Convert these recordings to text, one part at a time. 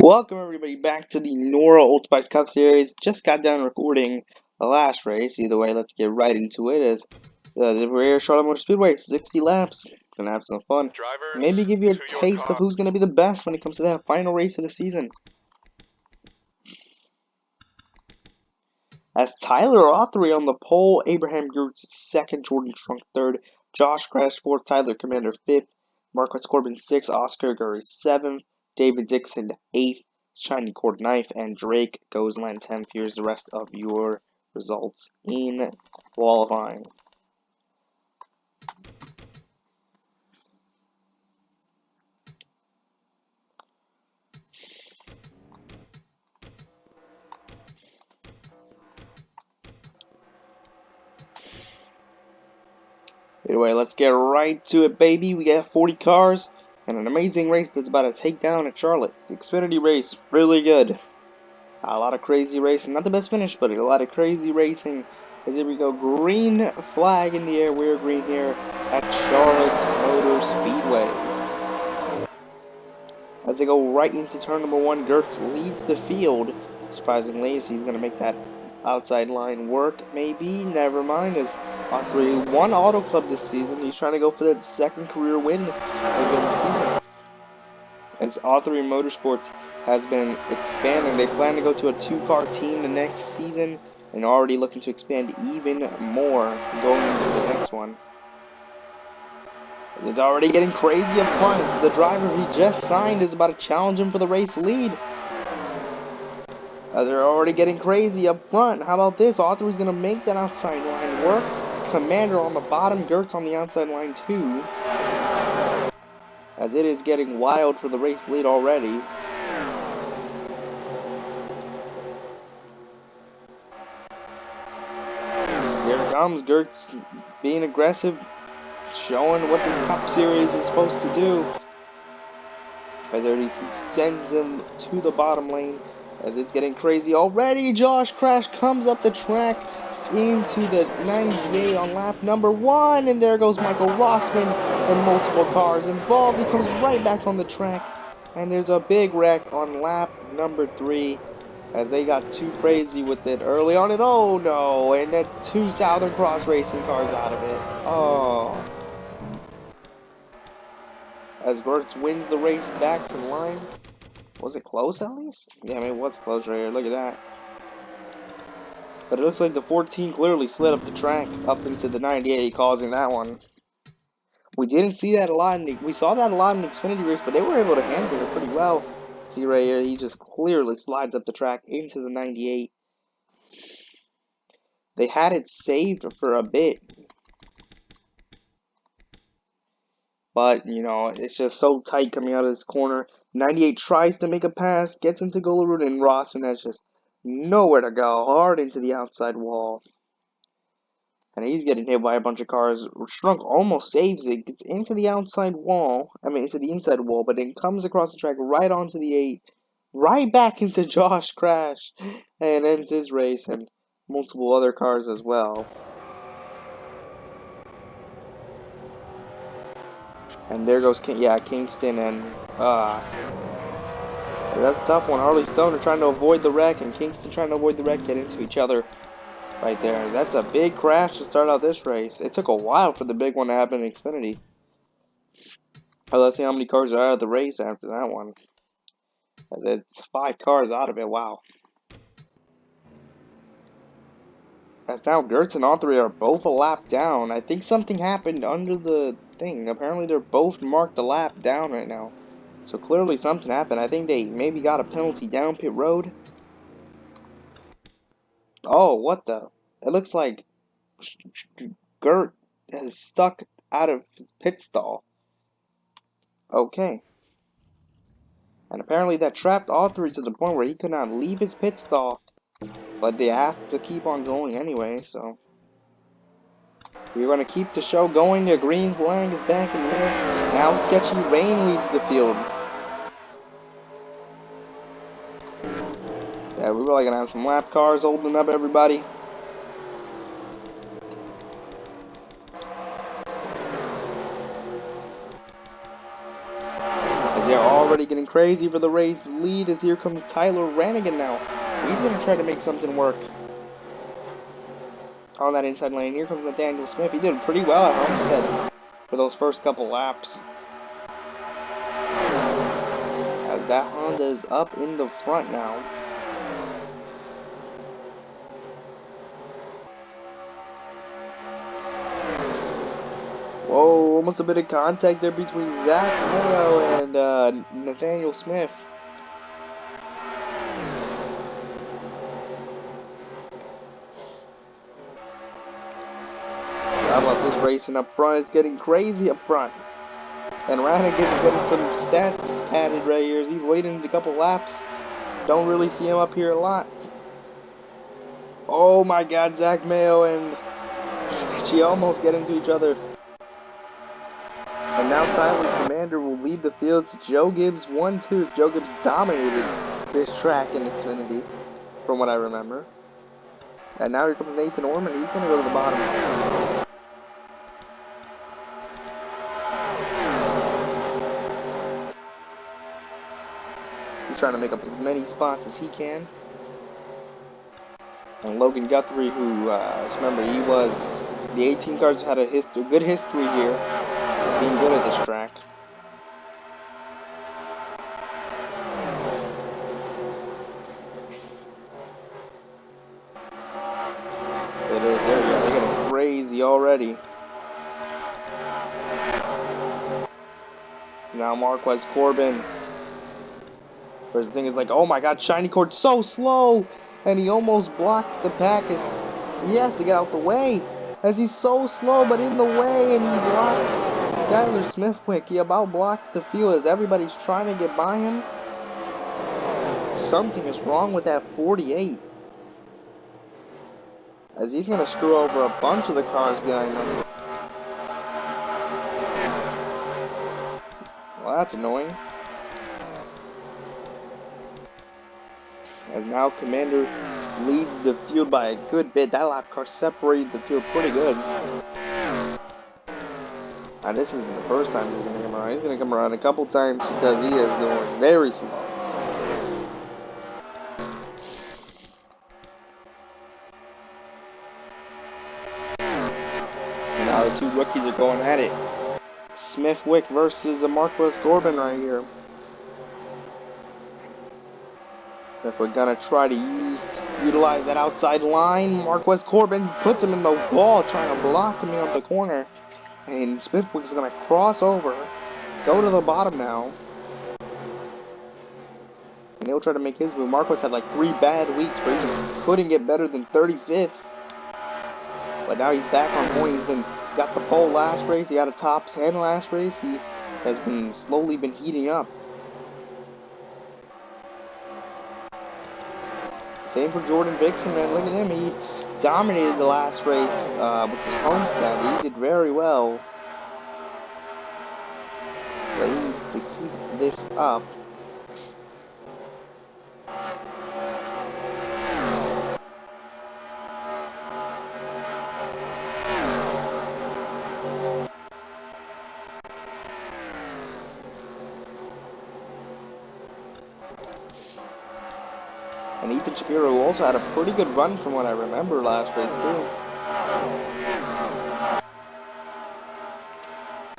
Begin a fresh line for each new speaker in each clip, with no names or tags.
Welcome everybody back to the Nora Ultimate Cup Series. Just got done recording the last race. Either way, let's get right into it. As the rare Charlotte Motor Speedway, 60 laps. Gonna have some fun. Maybe give you a taste of who's gonna be the best when it comes to that final race of the season. As Tyler Autry on the pole, Abraham Gertz second, Jordan Strunk third, Josh Crash fourth, Tyler Commander fifth, Marquez Corbin sixth, Oscar Gurry seventh, David Dixon eighth, Shiny Cord ninth, and Drake goes land 10th. Here's the rest of your results in qualifying. Anyway, let's get right to it, baby. We got 40 cars and an amazing race that's about to take down at Charlotte. The Xfinity race, really good. A lot of crazy racing. Not the best finish, but a lot of crazy racing. As here we go. Green flag in the air. We're green here at Charlotte Motor Speedway. As they go right into turn number one, Gertz leads the field. Surprisingly, as he's going to make that outside line work. Maybe. Never mind. As Autry won Auto Club this season. He's trying to go for that second career win again this season. As Autry Motorsports has been expanding, they plan to go to a two-car team the next season and already looking to expand even more going into the next one. It's already getting crazy up front as the driver he just signed is about to challenge him for the race lead. They're already getting crazy up front. How about this? Autry's going to make that outside line work. Commander on the bottom, Gertz on the outside line too. As it is getting wild for the race lead already. Here comes Gertz being aggressive, showing what this Cup Series is supposed to do. As he sends him to the bottom lane as it's getting crazy already. Josh Crash comes up the track into the 98 on lap number 1, and there goes Michael Rossman and multiple cars involved. He comes right back on the track, and there's a big wreck on lap number 3 as they got too crazy with it early on, and oh no, and that's two Southern Cross Racing cars out of it. Oh. As Gertz wins the race back to the line. Was it close at least? Yeah, I mean, it was close right here. Look at that. But it looks like the 14 clearly slid up the track up into the 98, causing that one. We didn't see that a lot. We saw that a lot in the Xfinity race, but they were able to handle it pretty well. See right here, he just clearly slides up the track into the 98. They had it saved for a bit. But, you know, it's just so tight coming out of this corner. 98 tries to make a pass, gets into goal route, and Rossman has just nowhere to go. Hard into the outside wall. And he's getting hit by a bunch of cars. Strunk almost saves it. Gets into the outside wall. I mean, into the inside wall. But then comes across the track right onto the 8. Right back into Josh Crash. And ends his race. And multiple other cars as well. And there goes Kingston and that's a tough one. Harley Stoner trying to avoid the wreck and Kingston trying to avoid the wreck, get into each other right there. That's a big crash to start out this race. It took a while for the big one to happen in Xfinity. Let's see how many cars are out of the race after that one. As it's 5 cars out of it. Wow. As now Gertz and Autry are both a lap down. I think something happened under the thing. Apparently they're both marked a lap down right now. So clearly something happened. I think they maybe got a penalty down pit road. Oh, what the? It looks like Gert is stuck out of his pit stall. Okay. And apparently that trapped Autry to the point where he could not leave his pit stall. But they have to keep on going anyway, so. We're going to keep the show going. The green flag is back in the air. Now Sketchy Rain leads the field. Yeah, we're really going to have some lap cars holding up everybody. As they're already getting crazy for the race lead as here comes Tyler Ranigan now. He's going to try to make something work on that inside lane. Here comes Nathaniel Smith. He did pretty well at Homestead for those first couple laps. As that Honda is up in the front now. Whoa, almost a bit of contact there between Zach Mayo and Nathaniel Smith. How about this racing up front? It's getting crazy up front. And Ranigan's getting some stats padded right here as he's leading a couple laps. Don't really see him up here a lot. Oh my god, Zach Mayo and Sketchy almost get into each other. And now Tyler Commander will lead the field to Joe Gibbs 1-2. Joe Gibbs dominated this track in Xfinity, from what I remember. And now here comes Nathan Orman. He's going to go to the bottom. He's trying to make up as many spots as he can. And Logan Guthrie, who, remember, he was, the 18 cars had a good history here of being good at this track. It is, there you go, they're getting crazy already. Now Marquez Corbin. Whereas the thing is like, oh my god, Shiny Cord so slow! And he almost blocks the pack as he has to get out the way. As he's so slow but in the way, and he blocks Skylar Smithwick. He about blocks the field as everybody's trying to get by him. Something is wrong with that 48. As he's going to screw over a bunch of the cars behind him. Well, that's annoying. As now Commander leads the field by a good bit. That lap car separated the field pretty good. And this isn't the first time he's going to come around. He's going to come around a couple times because he is going very slow. And now the two rookies are going at it. Smithwick versus Marquez Corbin right here. If we're gonna try to utilize that outside line, Marquez Corbin puts him in the wall, trying to block him on the corner. And Smithwick's gonna cross over, go to the bottom now. And he'll try to make his move. Marquez had like 3 bad weeks where he just couldn't get better than 35th. But now he's back on point. Got the pole last race, he got a top 10 last race. He has slowly been heating up. Same for Jordan Vixen, man. Look at him. He dominated the last race, which was Homestead. He did very well. So he needs to keep this up. And Ethan Shapiro also had a pretty good run from what I remember last race too.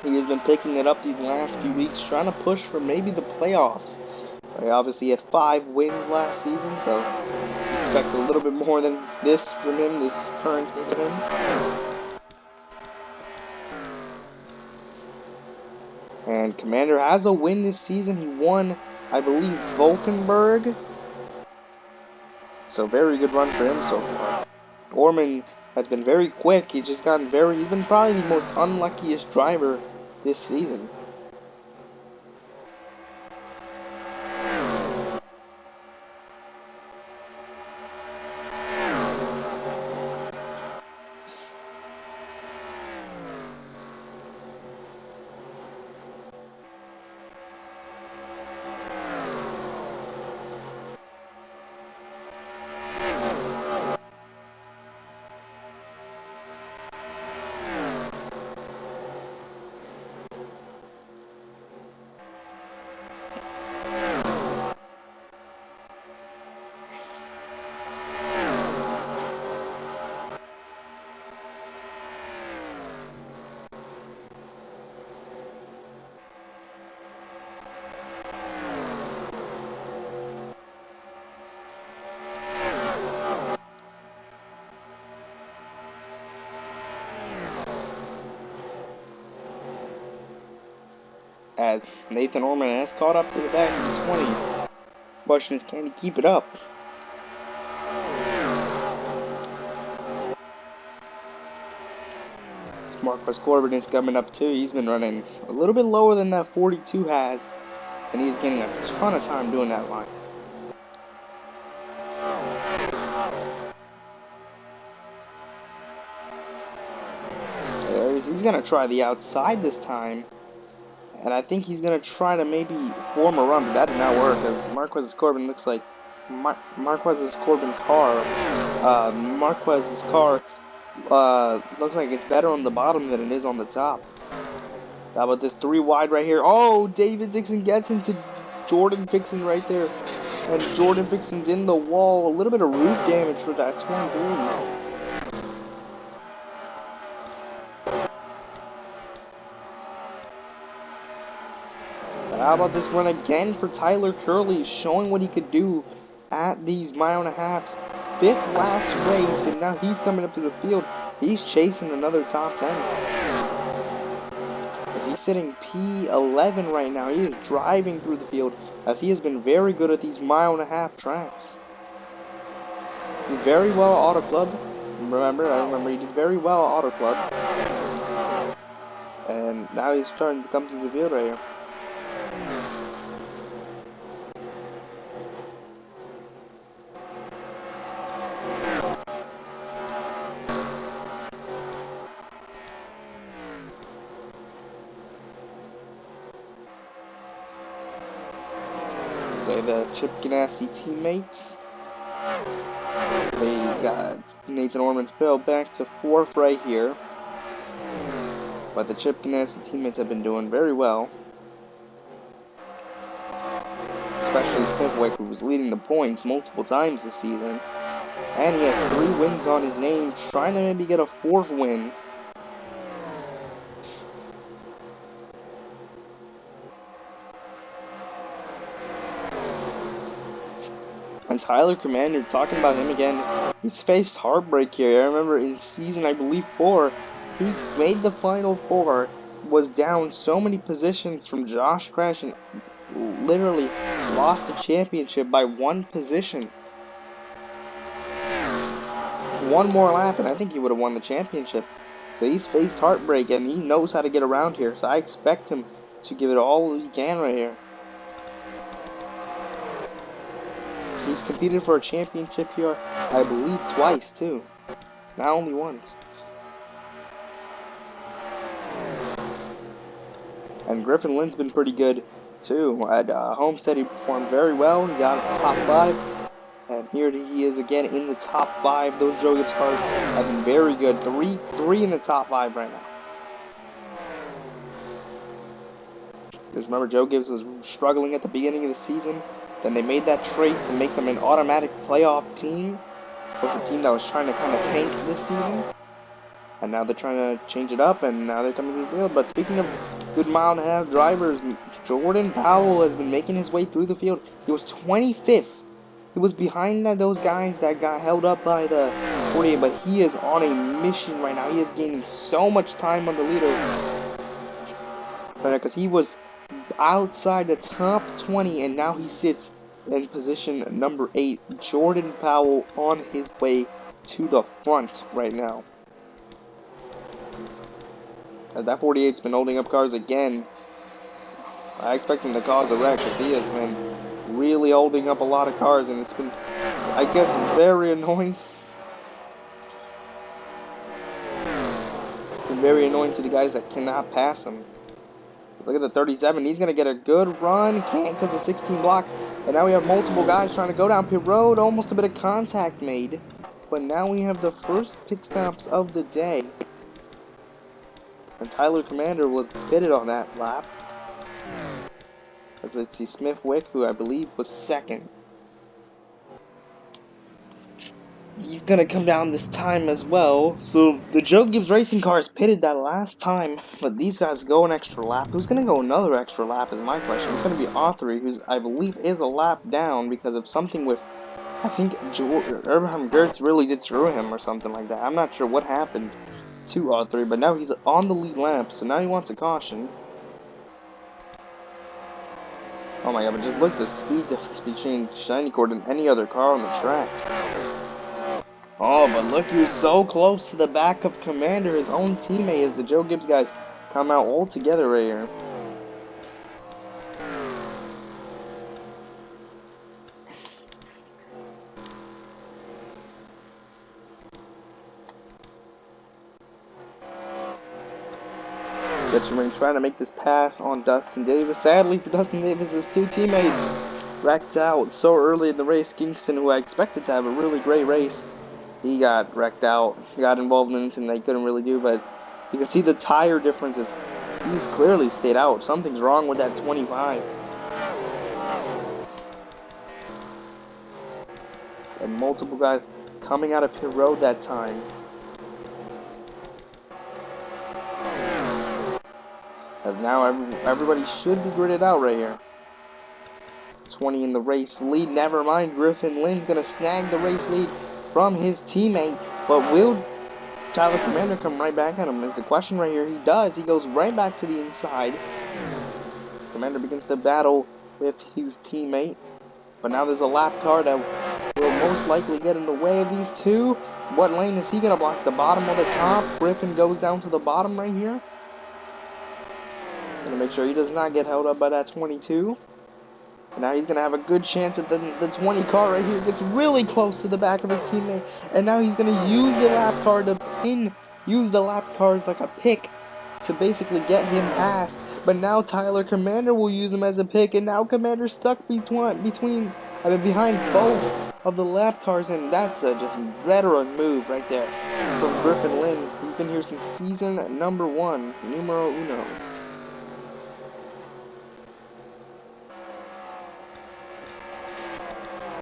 He has been picking it up these last few weeks, trying to push for maybe the playoffs. He obviously had 5 wins last season, so expect a little bit more than this from him, this current state of him. And Commander has a win this season. He won, I believe, Valkenburg. So very good run for him so far. Orman has been very quick. He's just gotten he's been probably the most unluckiest driver this season. as Nathan Orman has caught up to the back of the 20. Question is, can he keep it up? Marquez Corbin is coming up too. He's been running a little bit lower than that 42 has, and he's getting a ton of time doing that line. He's going to try the outside this time, and I think he's going to try to maybe form a run, but that did not work, as Marquez Corbin looks like Marquez's car looks like it's better on the bottom than it is on the top. How about this 3 wide right here? Oh, David Dixon gets into Jordan Fixon right there. And Jordan Fixon's in the wall. A little bit of roof damage for that 23. But how about this run again for Tyler Curley, showing what he could do at these mile-and-a-halves. 5th last race, and now he's coming up to the field. He's chasing another top 10. As he's sitting P11 right now. He is driving through the field, as he has been very good at these mile-and-a-half tracks. He did very well at Auto Club. I remember he did very well at Auto Club. And now he's starting to come through the field right here. The Chip Ganassi teammates. They got Nathan Orman fell back to 4th right here. But the Chip Ganassi teammates have been doing very well. Especially Smithwick, who was leading the points multiple times this season. And he has 3 wins on his name, trying to maybe get a 4th win. And Tyler Commander, talking about him again, he's faced heartbreak here. I remember in season, I believe 4, he made the final 4, was down so many positions from Josh Crash, and literally lost the championship by 1 position. 1 more lap, and I think he would have won the championship. So he's faced heartbreak, and he knows how to get around here. So I expect him to give it all he can right here. He's competed for a championship here, I believe, twice, too. Not only once. And Griffin Lynn's been pretty good, too. At Homestead, he performed very well. He got top 5. And here he is again in the top 5. Those Joe Gibbs cars have been very good. Three in the top 5 right now. Because remember, Joe Gibbs was struggling at the beginning of the season. Then they made that trade to make them an automatic playoff team. It was a team that was trying to kind of tank this season. And now they're trying to change it up, and now they're coming to the field. But speaking of good mile-and-a-half drivers, Jordan Powell has been making his way through the field. He was 25th. He was behind those guys that got held up by the 48, but he is on a mission right now. He is gaining so much time on the leader. Because he was outside the top 20, and now he sits in position number 8. Jordan Powell on his way to the front right now. As that 48's been holding up cars again. I expect him to cause a wreck, because he has been really holding up a lot of cars, and it's been, I guess, very annoying. Been very annoying to the guys that cannot pass him. Look at the 37. He's going to get a good run. Can't because of 16 blocks. And now we have multiple guys trying to go down pit road. Almost a bit of contact made. But now we have the first pit stops of the day. And Tyler Commander was pitted on that lap. As let's see, Smithwick, who I believe was 2nd. He's going to come down this time as well. So the Joe Gibbs Racing cars pitted that last time, but these guys go an extra lap. Who's going to go another extra lap is my question. It's going to be Arthur, who's I believe is a lap down because of something with, I think Abraham Gertz really did screw him or something like that. I'm not sure what happened to Arthur, but now he's on the lead lap, so now he wants a caution. Oh my god, but just look at the speed difference between Shiny Cord and any other car on the track. Oh, but look who's so close to the back of Commander, his own teammate, as the Joe Gibbs guys come out all together right here. Jetson trying to make this pass on Dustin Davis. Sadly for Dustin Davis, his two teammates wrecked out so early in the race. Kingston, who I expected to have a really great race, he got wrecked out. He got involved in anything they couldn't really do, but you can see the tire differences. He's clearly stayed out. Something's wrong with that 25. And multiple guys coming out of pit road that time. As now everybody should be gridded out right here. 20 in the race lead. Never mind, Griffin Lynn's going to snag the race lead from his teammate. But will Tyler Commander come right back at him? Is the question right here. He does. He goes right back to the inside. Commander begins to battle with his teammate. But now there's a lap car that will most likely get in the way of these two. What lane is he going to block? The bottom or the top? Griffin goes down to the bottom right here. Going to make sure he does not get held up by that 22. And now he's going to have a good chance at the 20 car right here. Gets really close to the back of his teammate. And now he's going to use the lap car to use the lap cars like a pick to basically get him past. But now Tyler Commander will use him as a pick. And now Commander's stuck behind both of the lap cars. And that's a just veteran move right there from Griffin Lynn. He's been here since season number 1, numero uno.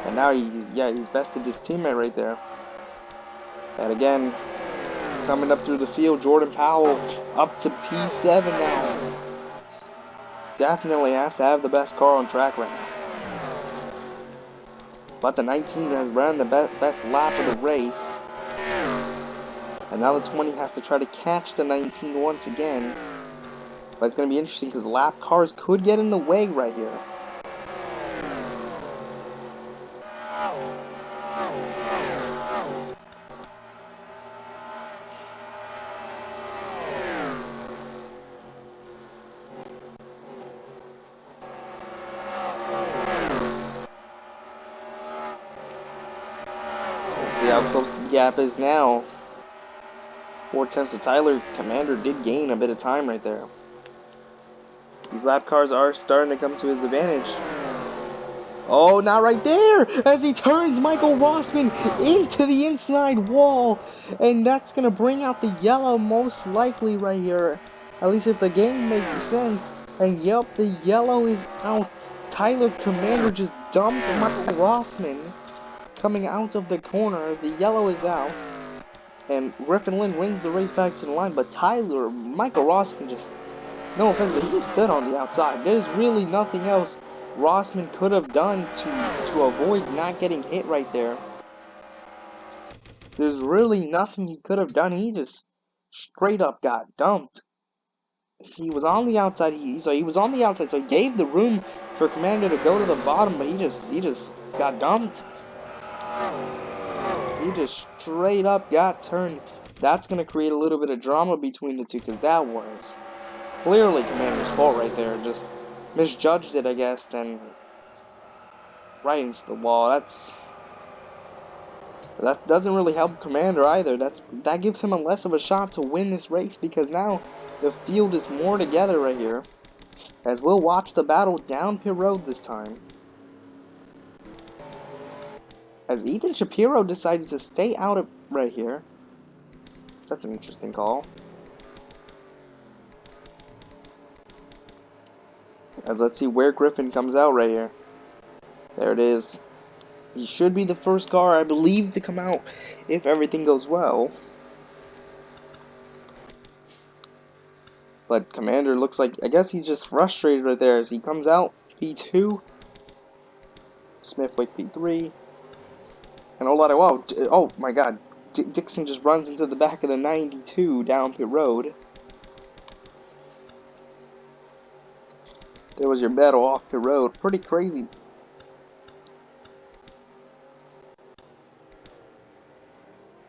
And now he's bested his teammate right there. And again, coming up through the field, Jordan Powell up to P7 now. Definitely has to have the best car on track right now. But the 19 has ran the best lap of the race. And now the 20 has to try to catch the 19 once again. But it's going to be interesting because lap cars could get in the way right here. See how close the gap is now. 4 attempts to Tyler. Commander did gain a bit of time right there. These lap cars are starting to come to his advantage. Oh, not right there! As he turns Michael Rossman into the inside wall. And that's going to bring out the yellow most likely right here. At least if the game makes sense. And yep, the yellow is out. Tyler Commander just dumped Michael Rossman coming out of the corner as the yellow is out. And Griffin Lynn wins the race back to the line. But Michael Rossman just, no offense, but he stood on the outside. There's really nothing else Rossman could have done to avoid not getting hit right there. There's really nothing he could have done. He just straight up got dumped. He was on the outside. He was on the outside, so he gave the room for Commander to go to the bottom, but he just got dumped. He just straight up got turned. That's gonna create a little bit of drama between the two, because that was clearly Commander's fault right there. Just misjudged it, I guess, then right into the wall. That doesn't really help Commander either. That gives him a less of a shot to win this race, because now the field is more together right here. As we'll watch the battle down pit road this time. As Ethan Shapiro decided to stay out of right here. That's an interesting call. As let's see where Griffin comes out right here. There it is. He should be the first car, I believe, to come out if everything goes well. But Commander looks like, I guess he's just frustrated right there as he comes out. P2. Smithwick P3. And a lot of, whoa, oh my god. Dixon just runs into the back of the 92 down pit road. There was your battle off the road. Pretty crazy.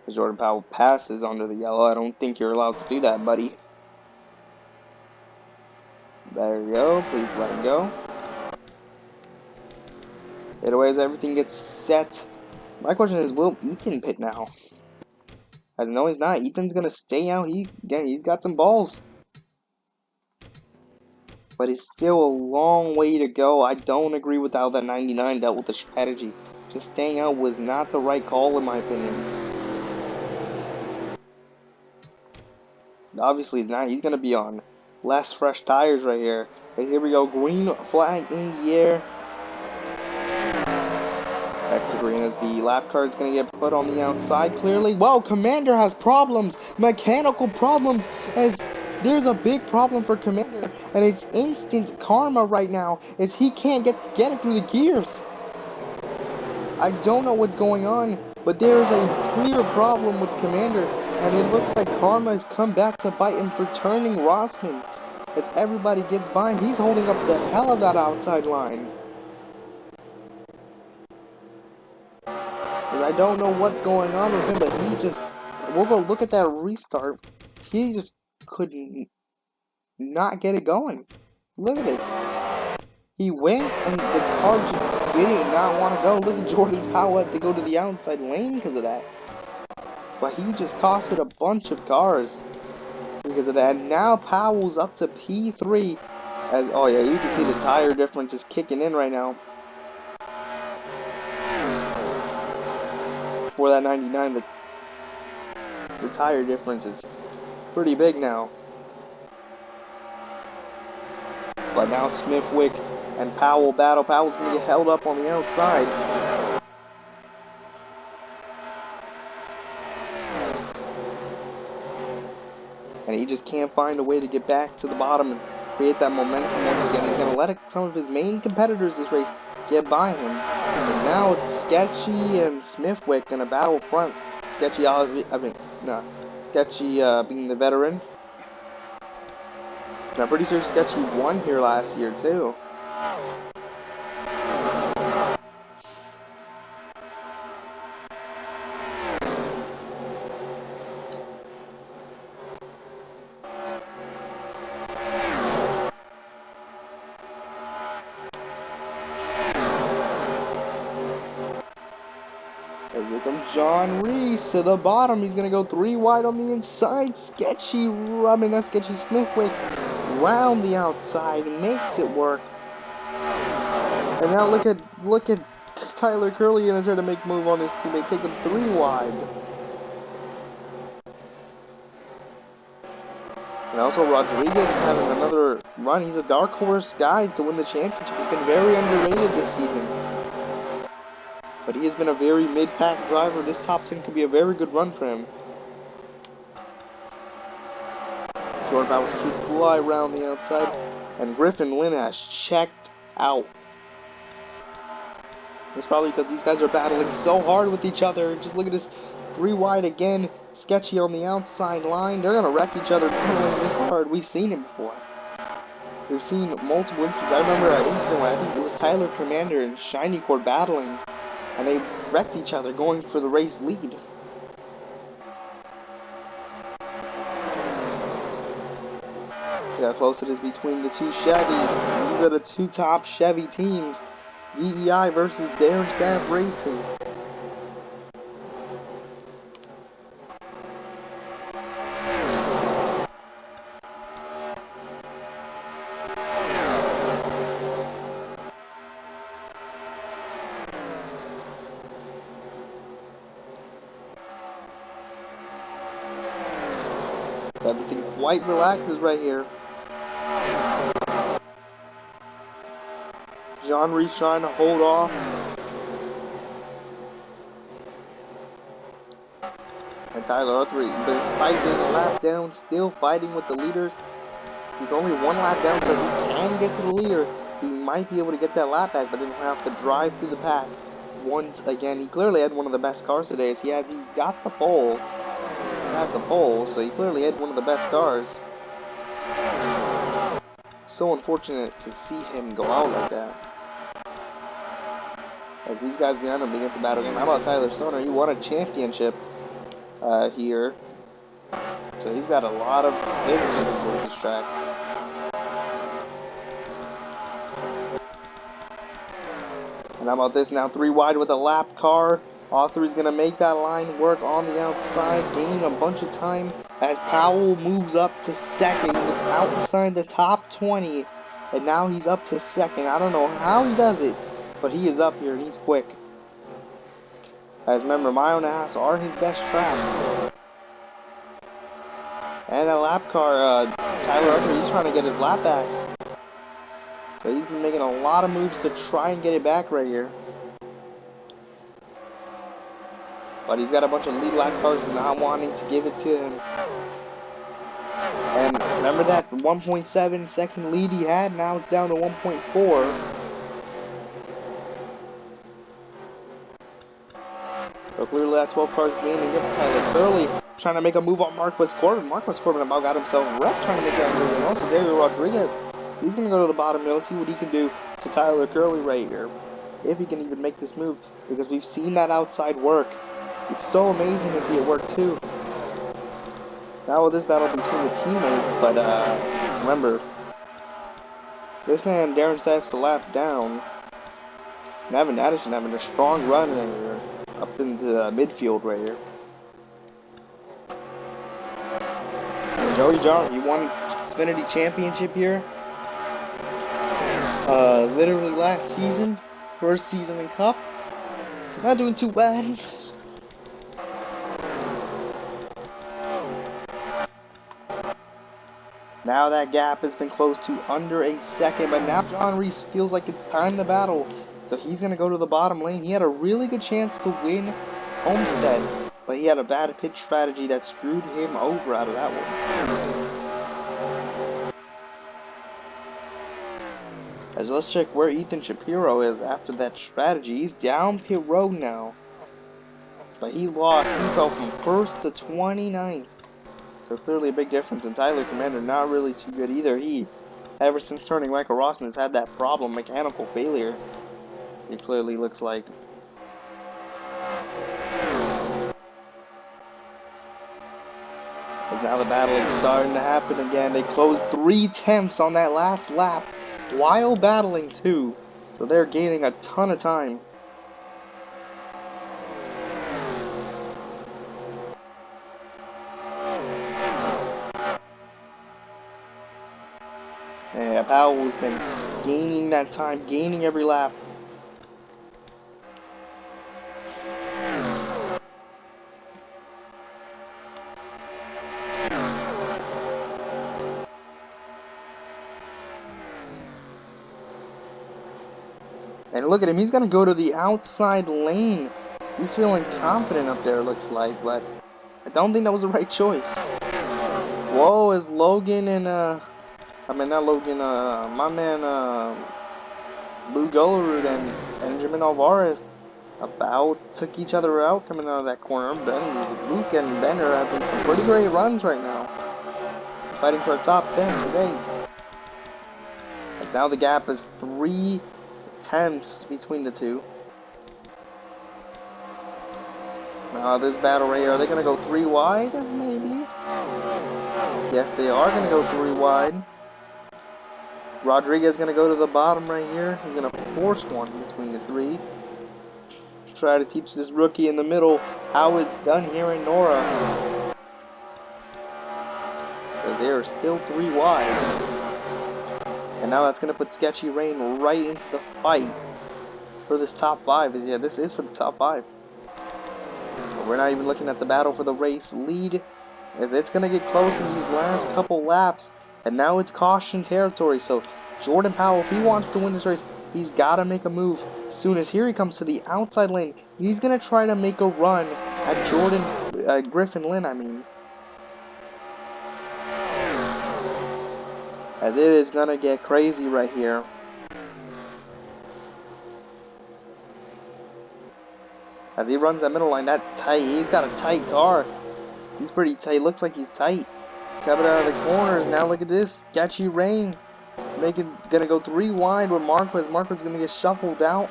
Jordan Powell passes under the yellow. I don't think you're allowed to do that, buddy. There you go. Please let him go. Anyways, everything gets set. My question is, will Ethan pit now? As no, he's not. Ethan's gonna stay out. He's got some balls. But it's still a long way to go. I don't agree with how that 99 dealt with the strategy. Just staying out was not the right call, in my opinion. Obviously not. He's going to be on less fresh tires right here. Okay, here we go. Green flag in the air. Back to green as the lap car is going to get put on the outside clearly. Whoa, Commander has problems. Mechanical problems, as there's a big problem for Commander. And it's instant karma right now, as he can't get it through the gears. I don't know what's going on, but there's a clear problem with Commander, and it looks like karma has come back to bite him for turning Rossman. As everybody gets by him, he's holding up the hell of that outside line. As I don't know what's going on with him, but he just, we'll go look at that restart. He just couldn't not get it going. Look at this. He went, and the car just did not want to go. Look at Jordan Powell had to go to the outside lane because of that. But he just costed a bunch of cars because of that. And now Powell's up to P3. As, oh yeah, you can see the tire difference is kicking in right now. For that 99, the tire difference is pretty big now. But now Smithwick and Powell battle. Powell's going to get held up on the outside. And he just can't find a way to get back to the bottom and create that momentum once again. He's going to let some of his main competitors this race get by him. And now it's Sketchy and Smithwick in a battle front. Sketchy, Sketchy being the veteran. And I'm pretty sure Sketchy won here last year too. As here comes John Reese to the bottom. He's going to go 3 wide on the inside. Sketchy rubbing us. Sketchy Smithwick round the outside. Makes it work. And now look at Tyler Curley going to try to make a move on his teammate. Take him 3 wide. And also Rodriguez is having another run. He's a dark horse guy to win the championship. He's been very underrated this season. But he has been a very mid-pack driver. This top 10 could be a very good run for him. Jordan Powell should fly around the outside. And Griffin Lynn has checked out. It's probably because these guys are battling so hard with each other. Just look at this 3 wide again. Sketchy on the outside line. They're going to wreck each other battling this hard. We've seen it before. We've seen multiple instances. I remember an incident where I think it was Tyler Commander and Shiny Cord battling. And they wrecked each other going for the race lead. See how close it is between the 2 Chevys. These are the 2 top Chevy teams. DEI versus Darren Staff Racing. Everything quite relaxes right here. John Reese trying to hold off. And Tyler Arthur, despite being a lap down, still fighting with the leaders. He's only 1 lap down, so if he can get to the leader, he might be able to get that lap back, but then he'll have to drive through the pack once again. He clearly had one of the best cars today, as he's got the pole. So he clearly had one of the best cars. So unfortunate to see him go out like that. As these guys behind him begin to battle again. How about Tyler Stoner? He won a championship here. So he's got a lot of favoritism towards this track. And how about this now? 3 wide with a lap car. Author's going to make that line work on the outside, gaining a bunch of time as Powell moves up to second. He was outside the top 20, and now he's up to second. I don't know how he does it, but he is up here, and he's quick. As remember, mile and a half are his best track. And that lap car, Tyler Upper, he's trying to get his lap back. So he's been making a lot of moves to try and get it back right here. But he's got a bunch of lead lap cars not wanting to give it to him. And remember that 1.7 second lead he had? Now it's down to 1.4. So clearly that 12 cars gaining. Here to Tyler Curley trying to make a move on Marquez Corbin. Marquez Corbin about got himself wrecked trying to make that move. And also Dario Rodriguez. He's going to go to the bottom here. Let's see what he can do to Tyler Curley right here. If he can even make this move. Because we've seen that outside work. It's so amazing to see it work too. Now with this battle between the teammates, but remember, this man Darren Steff's a lap down. And Evan Addison having a strong run here, up into the midfield right here. And Joey Jar, he won Xfinity Championship here. Literally last season, first season in Cup. Not doing too bad. Now that gap has been close to under a second, but now John Reese feels like it's time to battle. So he's going to go to the bottom lane. He had a really good chance to win Homestead, but he had a bad pitch strategy that screwed him over out of that one. As let's check where Ethan Shapiro is after that strategy. He's down pit road now, but he lost. He fell from 1st to 29th. So clearly a big difference, and Tyler Commander not really too good either. He, ever since turning Michael Rossman, has had that problem, mechanical failure. It clearly looks like. But now the battle is starting to happen again. They closed 3/10 on that last lap while battling too. So they're gaining a ton of time. Yeah, Powell's been gaining that time, gaining every lap. And look at him, he's going to go to the outside lane. He's feeling confident up there, looks like, but I don't think that was the right choice. Whoa, is Logan and, not Logan, my man, Lou Gullerud and Benjamin Alvarez about took each other out coming out of that corner. Luke and Ben are having some pretty great runs right now. Fighting for a top 10 today. And now the gap is 3/10 between the two. Now this battle right here, are they going to go 3 wide? Maybe. Yes, they are going to go 3 wide. Rodriguez is going to go to the bottom right here. He's going to force one between the 3. Try to teach this rookie in the middle how it's done here in Nora. Because they are still 3 wide. And now that's going to put Sketchy Rain right into the fight for this top 5. Yeah, this is for the top 5. But we're not even looking at the battle for the race lead, as it's going to get close in these last couple laps. And now it's caution territory, so Jordan Powell, if he wants to win this race, he's got to make a move. As soon as here he comes to the outside lane, he's going to try to make a run at Griffin Lynn, As it is going to get crazy right here. As he runs that middle line, that tight, he's got a tight car. He's pretty tight, looks like he's tight. Coming out of the corners, now look at this, Sketchy Rain. gonna go 3 wide with Marquez. Marquez gonna get shuffled out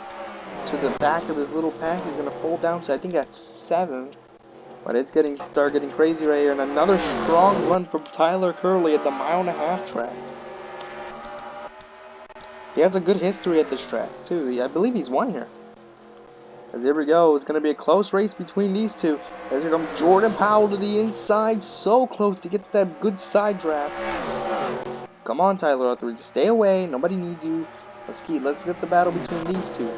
to the back of this little pack. He's gonna fall down to, I think that's 7th. But it's start getting crazy right here. And another strong run from Tyler Curley at the 1.5-mile tracks. He has a good history at this track too. I believe he's won here. As here we go, it's going to be a close race between these two. As here comes Jordan Powell to the inside, so close to get to that good side draft. Come on, Tyler Etheridge, stay away. Nobody needs you. Let's get the battle between these two.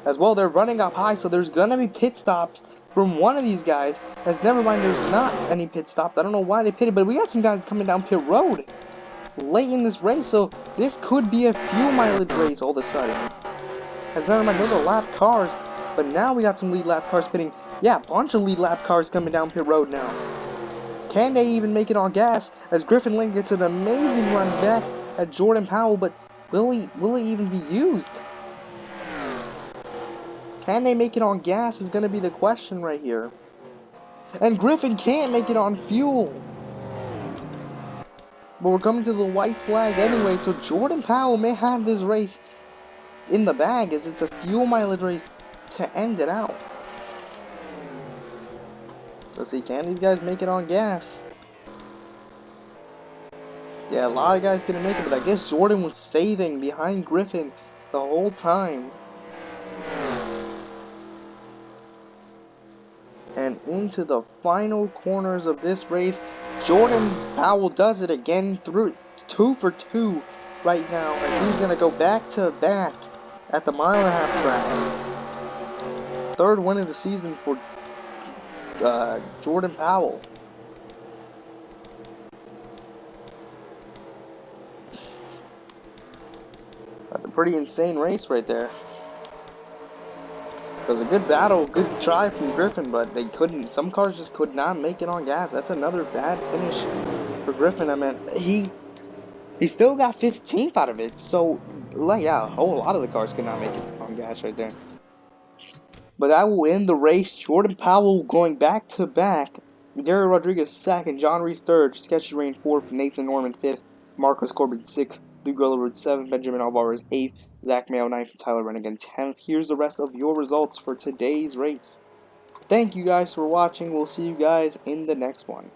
As well, they're running up high, so there's going to be pit stops from one of these guys. As never mind, there's not any pit stops. I don't know why they pitted, but we got some guys coming down pit road late in this race, so this could be a fuel mileage race all of a sudden. As never mind, those are lap cars, but now we got some lead lap cars pitting. Yeah, a bunch of lead lap cars coming down pit road now. Can they even make it on gas? As Griffin Link gets an amazing run back at Jordan Powell, but will he even be used? Can they make it on gas is going to be the question right here. And Griffin can't make it on fuel. But we're coming to the white flag anyway, so Jordan Powell may have this race in the bag as it's a fuel mileage race to end it out. Let's see, can these guys make it on gas? Yeah, a lot of guys gonna make it, but I guess Jordan was saving behind Griffin the whole time. And into the final corners of this race, Jordan Powell does it again, through 2 for 2 right now, as he's gonna go back to back at the 1.5-mile tracks. 3rd win of the season for Jordan Powell. That's a pretty insane race right there. It was a good battle, good try from Griffin, but they couldn't. Some cars just could not make it on gas. That's another bad finish for Griffin. I mean, he still got 15th out of it. So, like, yeah, a whole lot of the cars could not make it on gas right there. But that will end the race. Jordan Powell going back to back. Jerry Rodriguez 2nd, John Reese 3rd, Sketchy Rain 4th, Nathan Norman 5th, Marquez Corbin 6th, Luke Gillibrand 7th, Benjamin Alvarez 8th, Zach Mayo 9th, and Tyler Rennigan 10th. Here's the rest of your results for today's race. Thank you guys for watching. We'll see you guys in the next one.